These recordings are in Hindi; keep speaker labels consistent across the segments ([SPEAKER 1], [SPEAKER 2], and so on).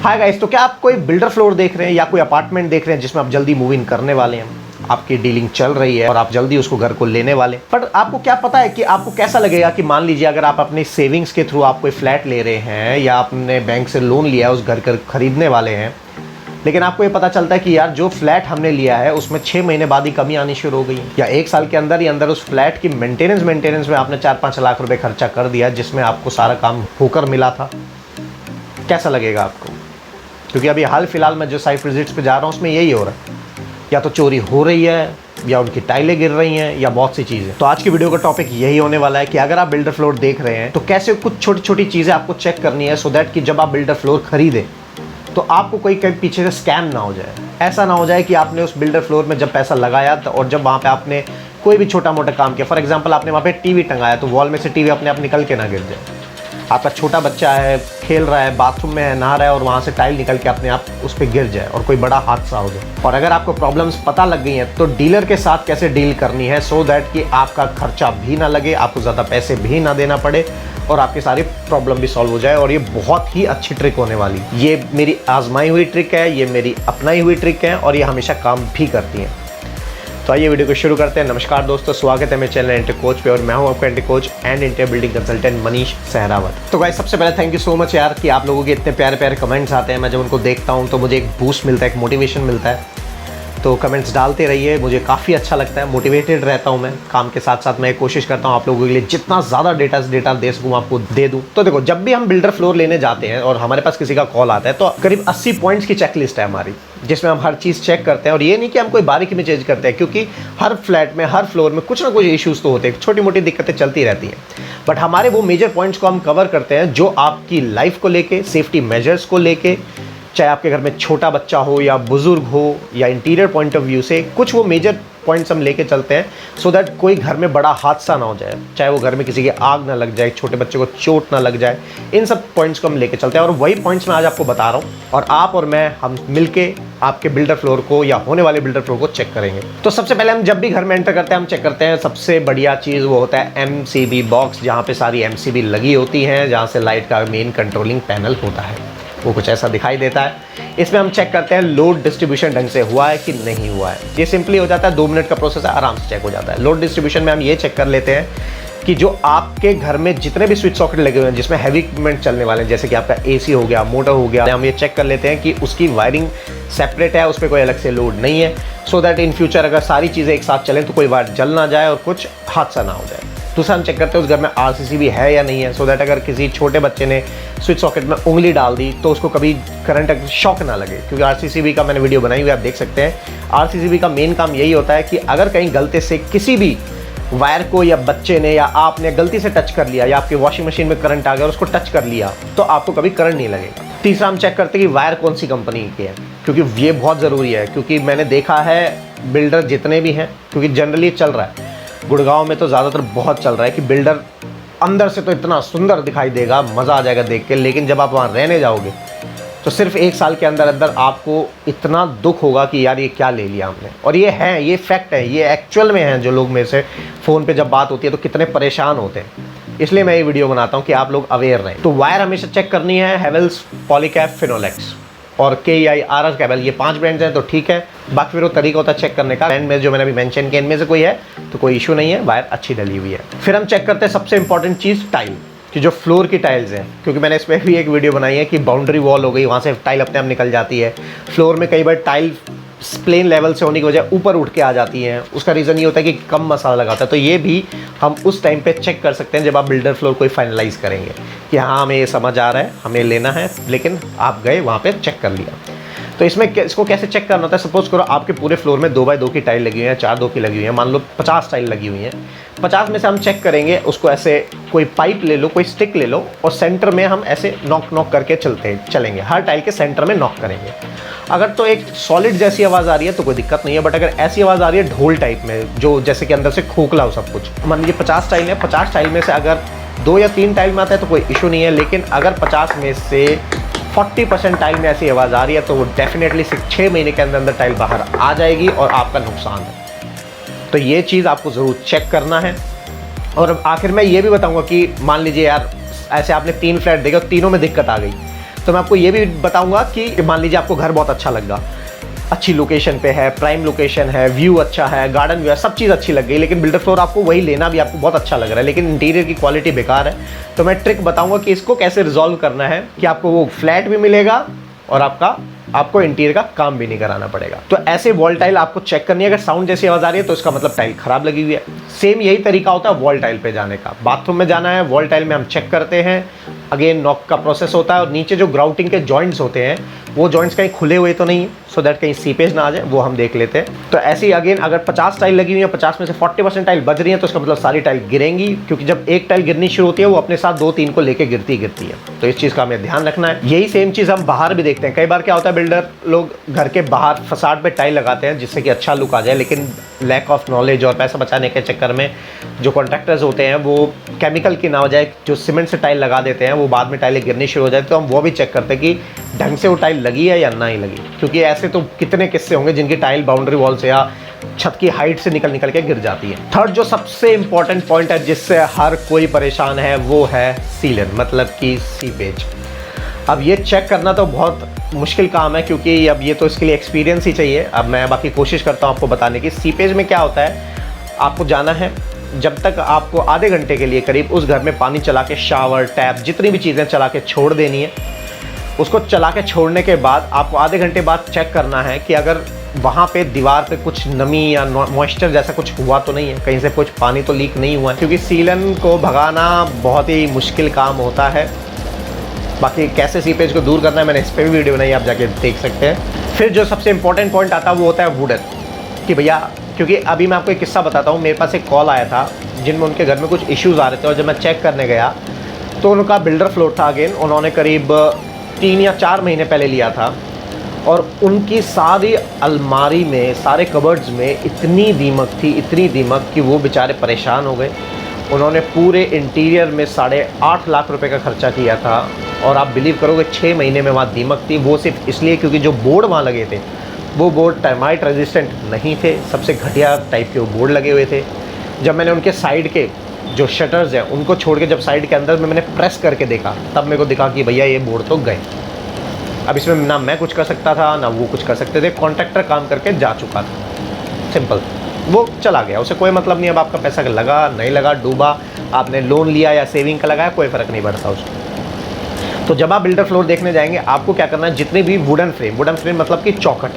[SPEAKER 1] हाय गाइस, तो क्या आप कोई बिल्डर फ्लोर देख रहे हैं या कोई अपार्टमेंट देख रहे हैं जिसमें आप जल्दी मूव इन करने वाले हैं, आपकी डीलिंग चल रही है और आप जल्दी उसको घर को लेने वाले, पर आपको क्या पता है कि आपको कैसा लगेगा कि मान लीजिए अगर आप अपनी सेविंग्स के थ्रू आप कोई फ्लैट ले रहे हैं या आपने बैंक से लोन लिया है, उस घर को खरीदने वाले हैं, लेकिन आपको ये पता चलता है कि यार जो फ्लैट हमने लिया है उसमें 6 महीने बाद ही कमी आनी शुरू हो गई है, या 1 साल के अंदर ही अंदर उस फ्लैट की मेंटेनेंस में आपने 4-5 लाख रुपए खर्चा कर दिया जिसमें आपको सारा काम होकर मिला था। कैसा लगेगा आपको? क्योंकि अभी हाल फिलहाल में जो साइट विजिट्स पे जा रहा हूँ उसमें यही हो रहा है, या तो चोरी हो रही है या उनकी टाइलें गिर रही हैं या बहुत सी चीज़ें। तो आज की वीडियो का टॉपिक यही होने वाला है कि अगर आप बिल्डर फ्लोर देख रहे हैं तो कैसे कुछ छोटी छोटी चीज़ें आपको चेक करनी है, सो दैट कि जब आप बिल्डर फ्लोर खरीदें तो आपको कोई कहीं पीछे से स्कैम ना हो जाए। ऐसा ना हो जाए कि आपने उस बिल्डर फ्लोर में जब पैसा लगाया और जब वहाँ पे आपने कोई भी छोटा मोटा काम किया, फॉर एग्जांपल आपने वहाँ पे टीवी टंगाया तो वॉल में से टीवी अपने आप निकल के ना गिर जाए। आपका छोटा बच्चा है, खेल रहा है, बाथरूम में है, नहा रहा है और वहाँ से टाइल निकल के अपने आप उस पर गिर जाए और कोई बड़ा हादसा हो जाए। और अगर आपको प्रॉब्लम्स पता लग गई हैं तो डीलर के साथ कैसे डील करनी है, सो दैट कि आपका खर्चा भी ना लगे, आपको ज़्यादा पैसे भी ना देना पड़े और आपकी सारी प्रॉब्लम भी सॉल्व हो जाए। और ये बहुत ही अच्छी ट्रिक होने वाली, ये मेरी आजमाई हुई ट्रिक है, ये मेरी अपनाई हुई ट्रिक है और ये हमेशा काम भी करती हैं। तो आइए वीडियो को शुरू करते हैं। नमस्कार दोस्तों, स्वागत है मेरे चैनल इंटीरियर कोच पे और मैं हूं आपका interior coach and interior building consultant Manish Sehrawat. तो गाइस, सबसे पहले थैंक यू सो मच यार कि आप लोगों के इतने प्यारे प्यारे कमेंट्स आते हैं। मैं जब उनको देखता हूं तो मुझे एक बूस्ट मिलता है, एक मोटिवेशन मिलता है। तो कमेंट्स डालते रहिए, मुझे काफ़ी अच्छा लगता है, मोटिवेटेड रहता हूं मैं। काम के साथ साथ मैं कोशिश करता हूं आप लोगों के लिए जितना ज़्यादा डेटा दे सकूँ आपको दे दूं। तो देखो, जब भी हम बिल्डर फ्लोर लेने जाते हैं और हमारे पास किसी का कॉल आता है तो करीब 80 पॉइंट्स की चेकलिस्ट है हमारी, जिसमें हम हर चीज़ चेक करते हैं। और ये नहीं कि हम कोई बारीकी में चेंज करते हैं, क्योंकि हर फ्लैट में, हर फ्लोर में कुछ ना कुछ इश्यूज़ तो होते हैं, छोटी मोटी दिक्कतें चलती रहती हैं। बट हमारे वो मेजर पॉइंट्स को हम कवर करते हैं जो आपकी लाइफ को लेके, सेफ्टी मेजर्स को लेके, चाहे आपके घर में छोटा बच्चा हो या बुजुर्ग हो या इंटीरियर पॉइंट ऑफ व्यू से, कुछ वो मेजर पॉइंट्स हम लेके चलते हैं सो दैट कोई घर में बड़ा हादसा ना हो जाए, चाहे वो घर में किसी की आग ना लग जाए, छोटे बच्चे को चोट ना लग जाए। इन सब पॉइंट्स को हम लेके चलते हैं और वही पॉइंट्स मैं आज आपको बता रहा हूँ और आप और मैं हम मिलके आपके बिल्डर फ्लोर को या होने वाले बिल्डर फ्लोर को चेक करेंगे। तो सबसे पहले हम जब भी घर में एंटर करते हैं हम चेक करते हैं, सबसे बढ़िया चीज़ वो होता है MCB बॉक्स, जहाँ पे सारी MCB लगी होती हैं, जहाँ से लाइट का मेन कंट्रोलिंग पैनल होता है। वो कुछ ऐसा दिखाई देता है। इसमें हम चेक करते हैं लोड डिस्ट्रीब्यूशन ढंग से हुआ है कि नहीं हुआ है। ये सिंपली हो जाता है, 2 मिनट का प्रोसेस है, आराम से चेक हो जाता है। लोड डिस्ट्रीब्यूशन में हम ये चेक कर लेते हैं कि जो आपके घर में जितने भी स्विच सॉकेट लगे हुए हैं जिसमें हैवी इक्विपमेंट चलने वाले हैं, जैसे कि आपका AC हो गया, मोटर हो गया, हम ये चेक कर लेते हैं कि उसकी वायरिंग सेपरेट है, उस पर कोई अलग से लोड नहीं है, सो दैट इन फ्यूचर अगर सारी चीज़ें एक साथ चलें तो कोई वायर जल ना जाए और कुछ हादसा ना हो जाए। दूसरा हम चेक करते हैं उस घर में RCCB है या नहीं है, सो दैट अगर किसी छोटे बच्चे ने स्विच सॉकेट में उंगली डाल दी तो उसको कभी करंट शॉक ना लगे, क्योंकि RCCB का मैंने वीडियो बनाई हुई है, आप देख सकते हैं। RCCB का मेन काम यही होता है कि अगर कहीं गलती से किसी भी वायर को या बच्चे ने या आपने गलती से टच कर लिया या आपकी वॉशिंग मशीन में करंट आ गया और उसको टच कर लिया तो आपको कभी करंट नहीं लगेगा। तीसरा हम चेक करते हैं कि वायर कौन सी कंपनी की है, क्योंकि ये बहुत ज़रूरी है। क्योंकि मैंने देखा है बिल्डर जितने भी हैं, क्योंकि जनरली चल रहा है, गुड़गांव में तो ज़्यादातर बहुत चल रहा है कि बिल्डर अंदर से तो इतना सुंदर दिखाई देगा, मज़ा आ जाएगा देख के, लेकिन जब आप वहाँ रहने जाओगे तो सिर्फ 1 साल के अंदर अंदर आपको इतना दुख होगा कि यार ये क्या ले लिया हमने। और ये है, ये फैक्ट है, ये एक्चुअल में है। जो लोग मेरे से फ़ोन पे जब बात होती है तो कितने परेशान होते हैं, इसलिए मैं ये वीडियो बनाता हूँ कि आप लोग अवेयर रहें। तो वायर हमेशा चेक करनी है, हेवेल्स, पॉलीकैप, फिनोलेक्स और KEI केबल, ये 5 ब्रांड्स हैं तो ठीक है। बाकी फिर वो तरीका होता है चेक करने का, ब्रांड में जो मैंने अभी मेंशन किया इनमें से कोई है तो कोई इशू नहीं है, वायर अच्छी डली हुई है। फिर हम चेक करते हैं सबसे इंपॉर्टेंट चीज़, टाइल, कि जो फ्लोर की टाइल्स हैं, क्योंकि मैंने इस पर भी एक वीडियो बनाई है कि बाउंड्री वॉल हो गई, वहाँ से टाइल अपने आप निकल जाती है। फ्लोर में कई बार टाइल प्लेन लेवल से होने की वजह ऊपर उठ के आ जाती हैं, उसका रीज़न ये होता है कि कम मसाला लगाता है। तो ये भी हम उस टाइम पे चेक कर सकते हैं जब आप बिल्डर फ्लोर कोई फाइनलाइज़ करेंगे कि हाँ हमें ये समझ आ रहा है, हमें लेना है, लेकिन आप गए वहाँ पे चेक कर लिया। तो इसमें इसको कैसे चेक करना होता है, सपोज करो आपके पूरे फ्लोर में 2x2 की टाइल लगी हुई है, 4x2 की लगी हुई है, मान लो 50 टाइल लगी हुई हैं। 50 में से हम चेक करेंगे, उसको ऐसे कोई पाइप ले लो, कोई स्टिक ले लो और सेंटर में हम ऐसे नॉक करके चलेंगे, हर टाइल के सेंटर में नॉक करेंगे। अगर तो एक सॉलिड जैसी आवाज़ आ रही है तो कोई दिक्कत नहीं है, बट अगर ऐसी आवाज़ आ रही है ढोल टाइप में, जो जैसे कि अंदर से खोखला हो सब कुछ, मान लीजिए 50 टाइल है, 50 टाइल में से अगर 2 या 3 टाइल में आता है तो कोई इशू नहीं है, लेकिन अगर 50 में से 40% टाइल में ऐसी आवाज़ आ रही है तो वो डेफिनेटली 6 महीने के अंदर अंदर टाइल बाहर आ जाएगी और आपका नुकसान है। तो ये चीज़ आपको ज़रूर चेक करना है। और आखिर में ये भी बताऊंगा कि मान लीजिए यार ऐसे आपने 3 फ्लैट देखे और तीनों में दिक्कत आ गई, तो मैं आपको ये भी बताऊंगा कि मान लीजिए आपको घर बहुत अच्छा लगा, अच्छी लोकेशन पे है, प्राइम लोकेशन है, व्यू अच्छा है, गार्डन व्यू है, सब चीज़ अच्छी लग गई, लेकिन बिल्डर फ्लोर आपको वही लेना भी आपको बहुत अच्छा लग रहा है, लेकिन इंटीरियर की क्वालिटी बेकार है। तो मैं ट्रिक बताऊंगा कि इसको कैसे रिजॉल्व करना है कि आपको वो फ्लैट भी मिलेगा और आपको इंटीरियर का काम भी नहीं कराना पड़ेगा। तो ऐसे वॉल टाइल आपको चेक करनी है, अगर साउंड जैसी आवाज़ आ रही है तो इसका मतलब टाइल खराब लगी हुई है। सेम यही तरीका होता है वॉल टाइल पे जाने का। बाथरूम में जाना है, वॉल टाइल में हम चेक करते हैं, अगेन नॉक का प्रोसेस होता है, और नीचे जो ग्राउटिंग के जॉइंट्स होते हैं वो जॉइंट्स कहीं खुले हुए तो नहीं है, सो दैट कहीं सीपेज ना आ जाए, वो हम देख लेते हैं। तो ऐसे ही अगेन अगर 50 टाइल लगी हुई है, 50 में से 40% टाइल बज रही है, तो इसका मतलब सारी टाइल गिरेंगी, क्योंकि जब एक टाइल गिरनी शुरू होती है वो अपने साथ 2-3 को लेके गिरती है। तो इस चीज़ का हमें ध्यान रखना है। यही सेम चीज़ हम बाहर भी देखते हैं। कई बार क्या होता है, बिल्डर लोग घर के बाहर फसाड पे टाइल लगाते हैं जिससे कि अच्छा लुक आ जाए, लेकिन लैक ऑफ नॉलेज और पैसा बचाने के चक्कर में जो कॉन्ट्रैक्टर्स होते हैं वो केमिकल की ना बजाय जो सीमेंट से टाइल लगा देते हैं, वो बाद में टाइलें गिरनी शुरू हो जाती है। तो हम वो भी चेक करते हैं कि ढंग से वो टाइल लगी है या नहीं लगी, क्योंकि ऐसे तो कितने किस्से होंगे जिनकी टाइल बाउंड्री वॉल से या छत की हाइट से निकल के गिर जाती है। थर्ड जो सबसे इंपॉर्टेंट पॉइंट है जिससे हर कोई परेशान है वो है सीलन, मतलब कि सीपेज। अब ये चेक करना तो बहुत मुश्किल काम है, क्योंकि अब ये तो इसके लिए एक्सपीरियंस ही चाहिए। अब मैं बाकी कोशिश करता हूँ आपको बताने की। सीपेज में क्या होता है, आपको जाना है, जब तक आपको आधे घंटे के लिए करीब उस घर में पानी चला के, शावर, टैप, जितनी भी चीज़ें चला के छोड़ देनी है। उसको चला के छोड़ने के बाद आपको आधे घंटे बाद चेक करना है कि अगर वहाँ पे दीवार पे कुछ नमी या मॉइस्चर जैसा कुछ हुआ तो नहीं है, कहीं से कुछ पानी तो लीक नहीं हुआ है, क्योंकि सीलन को भगाना बहुत ही मुश्किल काम होता है। बाकी कैसे सीपेज को दूर करना है मैंने इस पर भी वीडियो बनाई, आप जाके देख सकते हैं। फिर जो सबसे इंपॉर्टेंट पॉइंट आता है वो होता है वुडन, कि भैया, क्योंकि अभी मैं आपको एक किस्सा बताता हूँ। मेरे पास एक कॉल आया था जिनमें उनके घर में कुछ इश्यूज़ आ रहे थे, और जब मैं चेक करने गया तो उनका बिल्डर फ्लोर था। अगेन उन्होंने करीब 3 या 4 महीने पहले लिया था, और उनकी सारी अलमारी में, सारे कबर्ड्स में इतनी दीमक थी, इतनी दीमक कि वो बेचारे परेशान हो गए। उन्होंने पूरे इंटीरियर में 8.5 लाख रुपए का खर्चा किया था, और आप बिलीव करोगे 6 महीने में वहाँ दीमक थी। वो सिर्फ इसलिए क्योंकि जो बोर्ड वहाँ लगे थे वो बोर्ड टर्माइट रेजिस्टेंट नहीं थे, सबसे घटिया टाइप के वो बोर्ड लगे हुए थे। जब मैंने उनके साइड के जो शटर्स हैं उनको छोड़ के जब साइड के अंदर में मैंने प्रेस करके देखा, तब मेरे को दिखा कि भैया ये बोर्ड तो गए। अब इसमें ना मैं कुछ कर सकता था ना वो कुछ कर सकते थे, कॉन्ट्रैक्टर काम करके जा चुका था, सिंपल, वो चला गया, उसे कोई मतलब नहीं। अब आपका पैसा लगा नहीं लगा, डूबा, आपने लोन लिया या सेविंग का लगाया, कोई फ़र्क नहीं पड़ता उसको। तो जब आप बिल्डर फ्लोर देखने जाएंगे, आपको क्या करना है, जितने भी वुडन फ्रेम मतलब कि चौखट,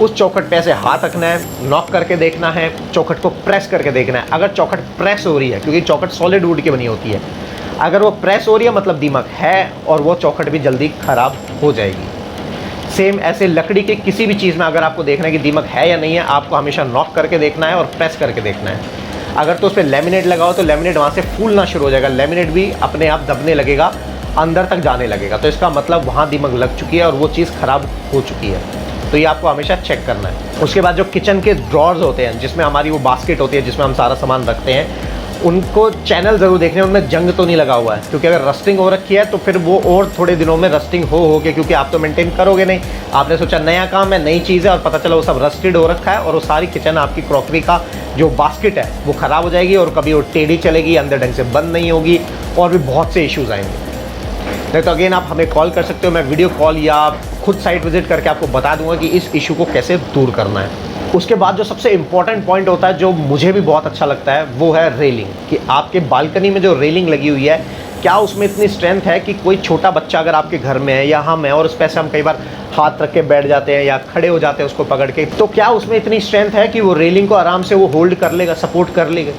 [SPEAKER 1] उस चौखट पे ऐसे हाथ रखना है, नॉक करके देखना है, चौखट को प्रेस करके देखना है। अगर चौखट प्रेस हो रही है, क्योंकि चौखट सॉलिड वुड की बनी होती है, अगर वो प्रेस हो रही है मतलब दीमक है, और वो चौखट भी जल्दी ख़राब हो जाएगी। सेम ऐसे लकड़ी के किसी भी चीज़ में अगर आपको देखना है कि दीमक है या नहीं है, आपको हमेशा नॉक करके देखना है और प्रेस करके देखना है। अगर तो उस पर लेमिनेट लगाओ तो लेमिनेट वहाँ से फूलना शुरू हो जाएगा, लेमिनेट भी अपने आप दबने लगेगा, अंदर तक जाने लगेगा, तो इसका मतलब वहाँ दीमक लग चुकी है और वो चीज़ ख़राब हो चुकी है। तो ये आपको हमेशा चेक करना है। उसके बाद जो किचन के ड्रॉर्स होते हैं, जिसमें हमारी वो बास्केट होती है जिसमें हम सारा सामान रखते हैं, उनको चैनल ज़रूर देखने हैं उनमें जंग तो नहीं लगा हुआ है, क्योंकि अगर रस्टिंग हो रखी है तो फिर वो और थोड़े दिनों में रस्टिंग हो के, क्योंकि आप तो मेंटेन करोगे नहीं, आपने सोचा नया काम है, नई चीज़ है, और पता चला वो सब रस्टेड हो रखा है, और वो सारी किचन आपकी क्रॉकरी का जो बास्केट है वो ख़राब हो जाएगी, और कभी वो टेढ़ी चलेगी, अंदर ढंग से बंद नहीं होगी, और भी बहुत से इश्यूज़ आएंगे। नहीं तो अगेन आप हमें कॉल कर सकते हो, मैं वीडियो कॉल या खुद साइट विजिट करके आपको बता दूंगा कि इस इशू को कैसे दूर करना है। उसके बाद जो सबसे इंपॉर्टेंट पॉइंट होता है, जो मुझे भी बहुत अच्छा लगता है, वो है रेलिंग, कि आपके बालकनी में जो रेलिंग लगी हुई है, क्या उसमें इतनी स्ट्रेंथ है कि कोई छोटा बच्चा अगर आपके घर में है या हम है, और उस पर से हम कई बार हाथ रख के बैठ जाते हैं या खड़े हो जाते हैं उसको पकड़ के, तो क्या उसमें इतनी स्ट्रेंथ है कि वो रेलिंग को आराम से वो होल्ड कर लेगा, सपोर्ट कर लेगा?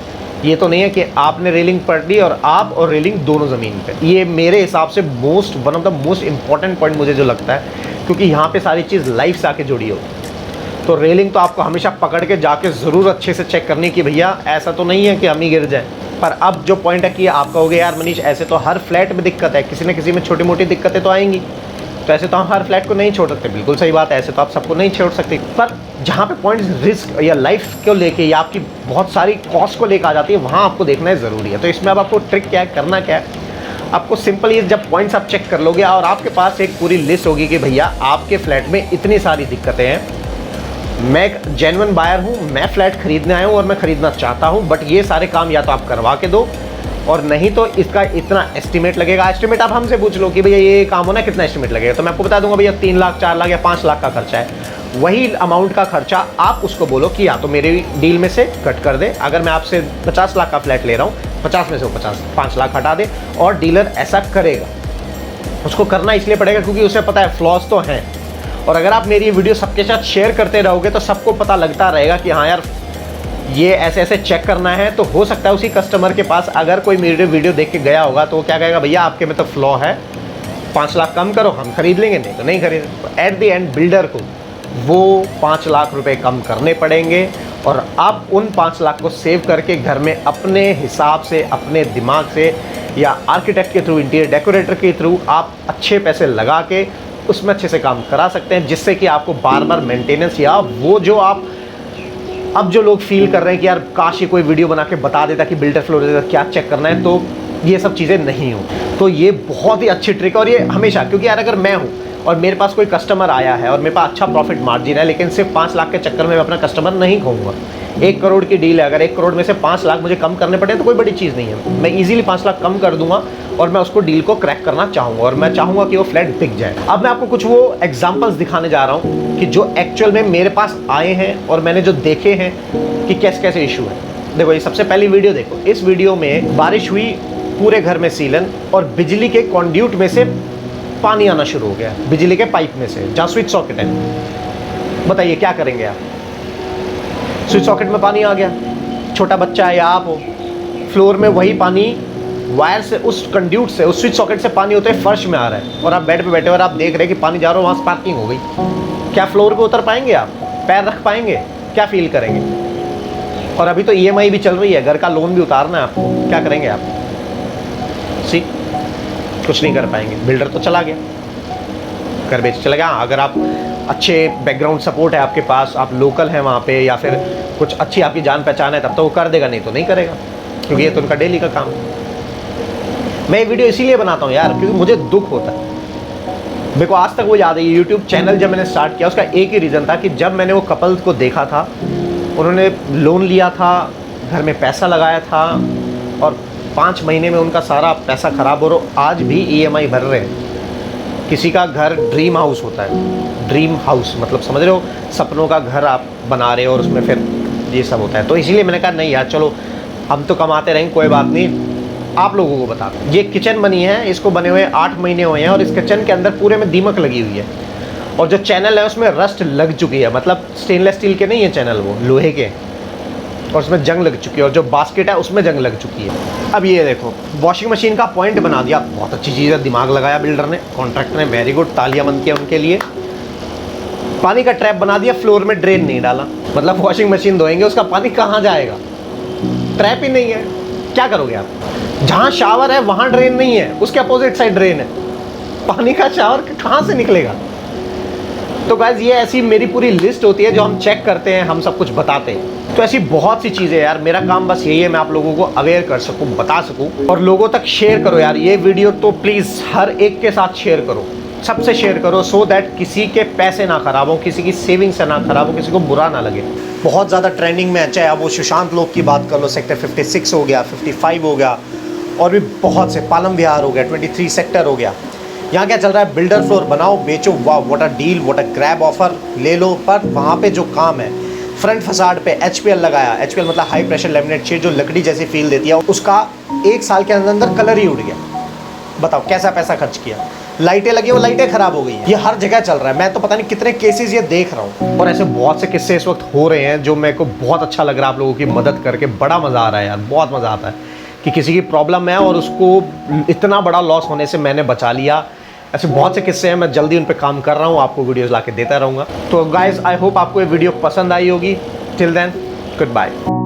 [SPEAKER 1] ये तो नहीं है कि आपने रेलिंग पकड़ ली और आप और रेलिंग दोनों ज़मीन पे। ये मेरे हिसाब से one of the most important point मुझे जो लगता है, क्योंकि यहाँ पे सारी चीज़ लाइफ से आके जुड़ी हो। तो रेलिंग तो आपको हमेशा पकड़ के जाके ज़रूर अच्छे से चेक करनी कि भैया ऐसा तो नहीं है कि हम ही गिर जाए। पर अब जो पॉइंट है कि आपका हो गया यार मनीष, ऐसे तो हर फ्लैट में दिक्कत है, किसी न किसी में छोटी मोटी दिक्कतें तो आएंगी, तो ऐसे तो हम हर फ्लैट को नहीं छोड़ सकते। बिल्कुल सही बात है, ऐसे तो आप सबको नहीं छोड़ सकते, पर जहाँ पे पॉइंट्स रिस्क या लाइफ को लेके या आपकी बहुत सारी कॉस्ट को लेकर आ जाती है, वहाँ आपको देखना है ज़रूरी है। तो इसमें अब आपको ट्रिक क्या है, करना क्या है, आपको सिंपल ये जब पॉइंट्स आप चेक कर लोगे और आपके पास एक पूरी लिस्ट होगी कि भैया आपके फ्लैट में इतनी सारी दिक्कतें हैं, मैं एक जेन्युइन बायर हूँ, मैं फ्लैट खरीदने आया हूँ और मैं खरीदना चाहता हूँ, बट ये सारे काम या तो आप करवा के दो और नहीं तो इसका इतना एस्टिमेट लगेगा। एस्टिमेट आप हमसे पूछ लो कि भैया ये काम होना कितना एस्टिमेट लगेगा, तो मैं आपको बता दूंगा भैया 3 लाख 4 लाख या 5 लाख का खर्चा है। वही अमाउंट का खर्चा आप उसको बोलो कि या तो मेरे डील में से कट कर दे। अगर मैं आपसे 50 लाख का फ्लैट ले रहा हूँ, 50 में से वो 5 लाख हटा दे, और डीलर ऐसा करेगा। उसको करना इसलिए पड़ेगा क्योंकि उसे पता है फ्लॉज तो हैं, और अगर आप मेरी वीडियो सबके साथ शेयर करते रहोगे तो सबको पता लगता रहेगा कि हाँ यार ये ऐसे ऐसे चेक करना है। तो हो सकता है उसी कस्टमर के पास अगर कोई मेरी वीडियो देख के गया होगा तो वो क्या कहेगा, भैया आपके में तो फ्लॉ है, 5 लाख कम करो, हम खरीद लेंगे, नहीं तो नहीं खरीद। तो एट द एंड बिल्डर को वो 5 लाख रुपए कम करने पड़ेंगे, और आप उन 5 लाख को सेव करके घर में अपने हिसाब से, अपने दिमाग से, या आर्किटेक्ट के थ्रू, इंटीरियर डेकोरेटर के थ्रू आप अच्छे पैसे लगा के उसमें अच्छे से काम करा सकते हैं, जिससे कि आपको बार बार मेंटेनेंस, या वो जो आप अब जो लोग फील कर रहे हैं कि यार काश ये कोई वीडियो बना के बता देता कि बिल्डर फ्लोर क्या चेक करना है, तो ये सब चीज़ें नहीं हो। तो ये बहुत ही अच्छी ट्रिक है, और ये हमेशा, क्योंकि यार अगर मैं हूँ और मेरे पास कोई कस्टमर आया है और मेरे पास अच्छा प्रॉफिट मार्जिन है, लेकिन सिर्फ 5 लाख के चक्कर में मैं अपना कस्टमर नहीं खोऊंगा। 1 करोड़ की डील है, अगर 1 करोड़ में से 5 लाख मुझे कम करने पड़े तो कोई बड़ी चीज़ नहीं है। मैं इजीली 5 लाख कम कर दूंगा और मैं उसको डील को क्रैक करना चाहूँगा, और मैं चाहूँगा कि वो फ्लैट बिक जाए। अब मैं आपको कुछ वो एग्जाम्पल्स दिखाने जा रहा हूँ कि जो एक्चुअल में मेरे पास आए हैं और मैंने जो देखे हैं कि कैसे कैसे इशू है। देखो ये सबसे पहली वीडियो देखो। इस वीडियो में बारिश हुई, पूरे घर में सीलन, और बिजली के कॉन्ड्यूट में से पानी आना शुरू हो गया, बिजली के पाइप में से जहाँ स्विच सॉकेट है। बताइए क्या करेंगे आप? स्विच सॉकेट में पानी आ गया, छोटा बच्चा है या आप हो, फ्लोर में वही पानी वायर से, उस कंड्यूट से, उस स्विच सॉकेट से पानी होते हैं फर्श में आ रहा है, और आप बेड पे बैठे हो और आप देख रहे हैं कि पानी जा रहा है, वहाँ स्पार्किंग हो गई। क्या फ्लोर पे उतर पाएंगे आप? पैर रख पाएंगे? क्या फील करेंगे? और अभी तो EMI भी चल रही है, घर का लोन भी उतारना है आपको, क्या करेंगे आप? कुछ नहीं कर पाएंगे। बिल्डर तो चला गया, घर बेच चला गया। अगर आप अच्छे बैकग्राउंड सपोर्ट है आपके पास, आप लोकल हैं वहाँ पे, या फिर कुछ अच्छी आपकी जान पहचान है, तब तो वो कर देगा, नहीं तो नहीं करेगा, क्योंकि ये तो उनका डेली का काम है। मैं ये वीडियो इसीलिए बनाता हूँ यार, क्योंकि मुझे दुख होता है। मेरे को आज तक वो याद है, यूट्यूब चैनल जब मैंने स्टार्ट किया उसका एक ही रीज़न था कि जब मैंने वो कपल्स को देखा था, उन्होंने लोन लिया था, घर में पैसा लगाया था, और 5 महीने में उनका सारा पैसा खराब हो रहा, आज भी EMI भर रहे हैं। किसी का घर ड्रीम हाउस होता है, ड्रीम हाउस मतलब समझ रहे हो, सपनों का घर आप बना रहे हो और उसमें फिर ये सब होता है। तो इसीलिए मैंने कहा नहीं यार चलो हम तो कमाते रहेंगे, कोई बात नहीं, आप लोगों को बता। ये किचन बनी है, इसको बने हुए 8 महीने हुए हैं, और इस किचन के अंदर पूरे में दीमक लगी हुई है, और जो चैनल है उसमें रस्ट लग चुकी है, मतलब स्टेनलेस स्टील के नहीं है चैनल, वो लोहे के, और उसमें जंग लग चुकी है, और जो बास्केट है उसमें जंग लग चुकी है। अब ये देखो, वॉशिंग मशीन का पॉइंट बना दिया, बहुत अच्छी चीज़ है, दिमाग लगाया बिल्डर ने, कॉन्ट्रैक्टर ने, वेरी गुड, तालियां बनती है उनके लिए। पानी का ट्रैप बना दिया, फ्लोर में ड्रेन नहीं डाला, मतलब वॉशिंग मशीन धोएंगे उसका पानी कहाँ जाएगा? ट्रैप ही नहीं है, क्या करोगे आप? जहाँ शावर है वहाँ ड्रेन नहीं है, उसके अपोजिट साइड ड्रेन है, पानी का शावर कहाँ से निकलेगा? तो गाइस ये ऐसी मेरी पूरी लिस्ट होती है जो हम चेक करते हैं, हम सब कुछ बताते हैं। तो ऐसी बहुत सी चीज़ें यार, मेरा काम बस यही है, मैं आप लोगों को अवेयर कर सकूं, बता सकूं, और लोगों तक शेयर करो यार ये वीडियो। तो प्लीज़ हर एक के साथ शेयर करो, सबसे शेयर करो, सो दैट किसी के पैसे ना खराब हो, किसी की सेविंग्स ना खराब हो, किसी को बुरा ना लगे। बहुत ज़्यादा ट्रेंडिंग में है, चाहे अब वो सुशांत लोक की बात कर लो, सेक्टर 56 हो गया, 55 हो गया, और भी बहुत से, पालम विहार हो गया, 23 सेक्टर हो गया। यहाँ क्या चल रहा है? बिल्डर फ्लोर बनाओ, बेचो, वाह what a deal, what a grab offer, ले लो। पर वहाँ पे जो काम है, फ्रंट फसाड पे HPL लगाया, HPL मतलब हाई प्रेशर लेमिनेट शीट, जो लकड़ी जैसी फील देती है, उसका 1 साल के अंदर कलर ही उड़ गया। बताओ कैसा पैसा खर्च किया? लाइटें लगी, वो लाइटें खराब हो गई हैं। ये हर जगह चल रहा है, मैं तो पता नहीं कितने केसेस ये देख रहा हूँ, और ऐसे बहुत से किस्से इस वक्त हो रहे हैं जो मेरे को बहुत अच्छा लग रहा है। आप लोगों की मदद करके बड़ा मज़ा आ रहा है यार, बहुत मज़ा आता है कि किसी की प्रॉब्लम है और उसको इतना बड़ा लॉस होने से मैंने बचा लिया। ऐसे बहुत से किस्से हैं, मैं जल्दी उन पे काम कर रहा हूँ, आपको वीडियोस लाके देता रहूँगा। तो गाइज आई होप आपको ये वीडियो पसंद आई होगी। Till then good bye.